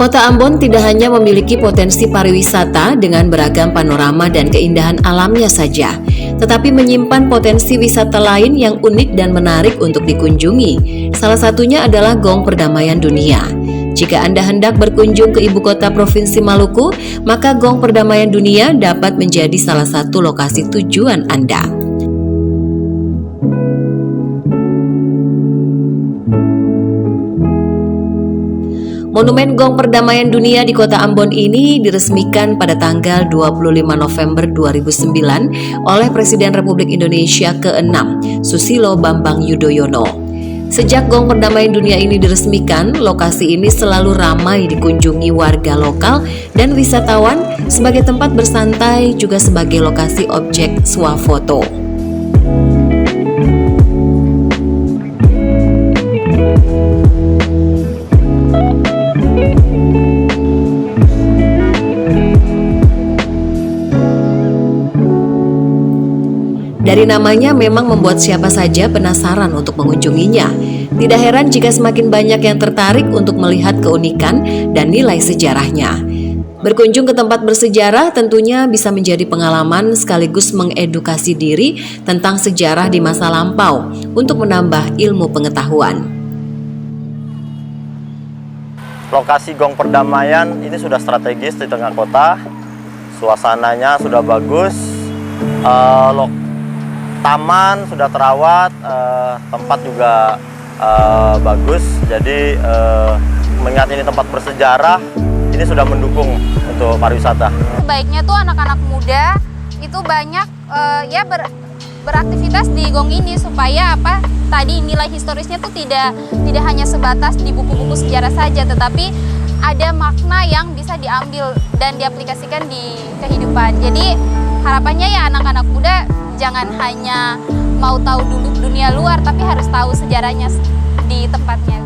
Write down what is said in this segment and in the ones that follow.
Kota Ambon tidak hanya memiliki potensi pariwisata dengan beragam panorama dan keindahan alamnya saja, tetapi menyimpan potensi wisata lain yang unik dan menarik untuk dikunjungi. Salah satunya adalah Gong Perdamaian Dunia. Jika Anda hendak berkunjung ke ibu kota Provinsi Maluku, maka Gong Perdamaian Dunia dapat menjadi salah satu lokasi tujuan Anda. Monumen Gong Perdamaian Dunia di Kota Ambon ini diresmikan pada tanggal 25 November 2009 oleh Presiden Republik Indonesia ke-6, Susilo Bambang Yudhoyono. Sejak Gong Perdamaian Dunia ini diresmikan, lokasi ini selalu ramai dikunjungi warga lokal dan wisatawan sebagai tempat bersantai juga sebagai lokasi objek swafoto. Dari namanya memang membuat siapa saja penasaran untuk mengunjunginya. Tidak heran jika semakin banyak yang tertarik untuk melihat keunikan dan nilai sejarahnya. Berkunjung ke tempat bersejarah tentunya bisa menjadi pengalaman sekaligus mengedukasi diri tentang sejarah di masa lampau untuk menambah ilmu pengetahuan. Lokasi Gong Perdamaian ini sudah strategis di tengah kota, suasananya sudah bagus, taman sudah terawat, tempat juga bagus. Jadi mengingat ini tempat bersejarah, ini sudah mendukung untuk pariwisata. Sebaiknya tuh anak-anak muda itu banyak beraktivitas di Gong ini supaya tadi nilai historisnya tuh tidak hanya sebatas di buku-buku sejarah saja, tetapi ada makna yang bisa diambil dan diaplikasikan di kehidupan. Jadi harapannya ya anak-anak muda jangan hanya mau tahu dulu dunia luar, tapi harus tahu sejarahnya di tempatnya.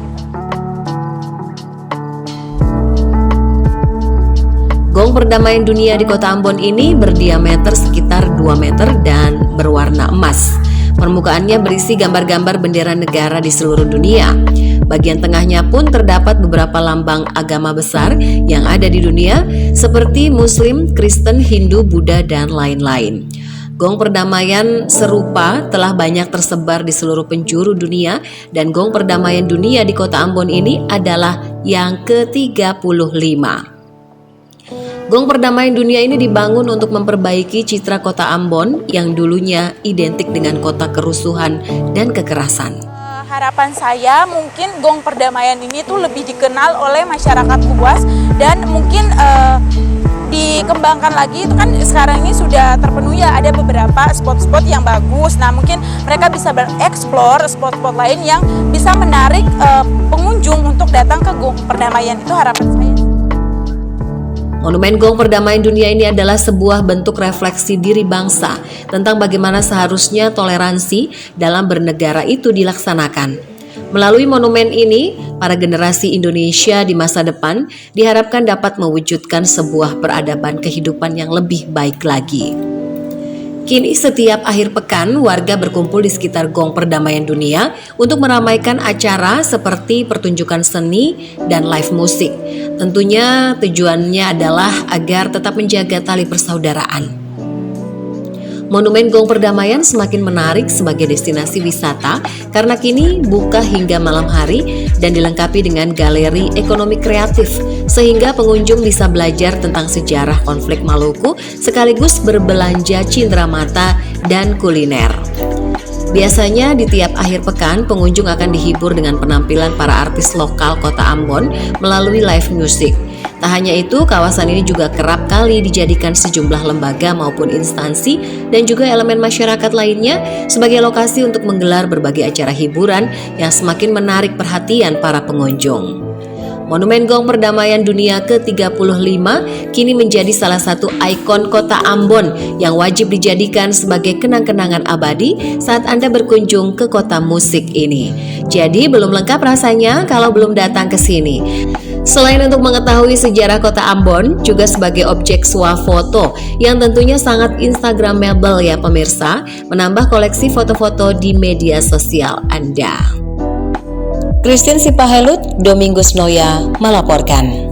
Gong Perdamaian Dunia di Kota Ambon ini berdiameter sekitar 2 meter dan berwarna emas. Permukaannya berisi gambar-gambar bendera negara di seluruh dunia. Bagian tengahnya pun terdapat beberapa lambang agama besar yang ada di dunia seperti Muslim, Kristen, Hindu, Buddha, dan lain-lain. Gong Perdamaian serupa telah banyak tersebar di seluruh penjuru dunia dan Gong Perdamaian Dunia di Kota Ambon ini adalah yang ke-35. Gong Perdamaian Dunia ini dibangun untuk memperbaiki citra Kota Ambon yang dulunya identik dengan kota kerusuhan dan kekerasan. Harapan saya mungkin Gong Perdamaian ini tuh lebih dikenal oleh masyarakat luas dan mungkin dikembangkan lagi. Itu kan sekarang ini sudah terpenuhi ya, ada beberapa spot-spot yang bagus. Nah mungkin mereka bisa bereksplor spot-spot lain yang bisa menarik pengunjung untuk datang ke Gong Perdamaian. Itu harapan saya. Monumen Gong Perdamaian Dunia ini adalah sebuah bentuk refleksi diri bangsa tentang bagaimana seharusnya toleransi dalam bernegara itu dilaksanakan. Melalui monumen ini, para generasi Indonesia di masa depan diharapkan dapat mewujudkan sebuah peradaban kehidupan yang lebih baik lagi. Kini setiap akhir pekan, warga berkumpul di sekitar Gong Perdamaian Dunia untuk meramaikan acara seperti pertunjukan seni dan live musik. Tentunya tujuannya adalah agar tetap menjaga tali persaudaraan. Monumen Gong Perdamaian semakin menarik sebagai destinasi wisata karena kini buka hingga malam hari dan dilengkapi dengan galeri ekonomi kreatif sehingga pengunjung bisa belajar tentang sejarah konflik Maluku sekaligus berbelanja cindramata dan kuliner. Biasanya di tiap akhir pekan pengunjung akan dihibur dengan penampilan para artis lokal Kota Ambon melalui live music. Tak hanya itu, kawasan ini juga kerap kali dijadikan sejumlah lembaga maupun instansi dan juga elemen masyarakat lainnya sebagai lokasi untuk menggelar berbagai acara hiburan yang semakin menarik perhatian para pengunjung. Monumen Gong Perdamaian Dunia ke-35 kini menjadi salah satu ikon Kota Ambon yang wajib dijadikan sebagai kenang-kenangan abadi saat Anda berkunjung ke kota musik ini. Jadi belum lengkap rasanya kalau belum datang ke sini. Selain untuk mengetahui sejarah Kota Ambon, juga sebagai objek swafoto yang tentunya sangat instagramable ya pemirsa, menambah koleksi foto-foto di media sosial Anda. Christine Sipahelut, Domingus Noya melaporkan.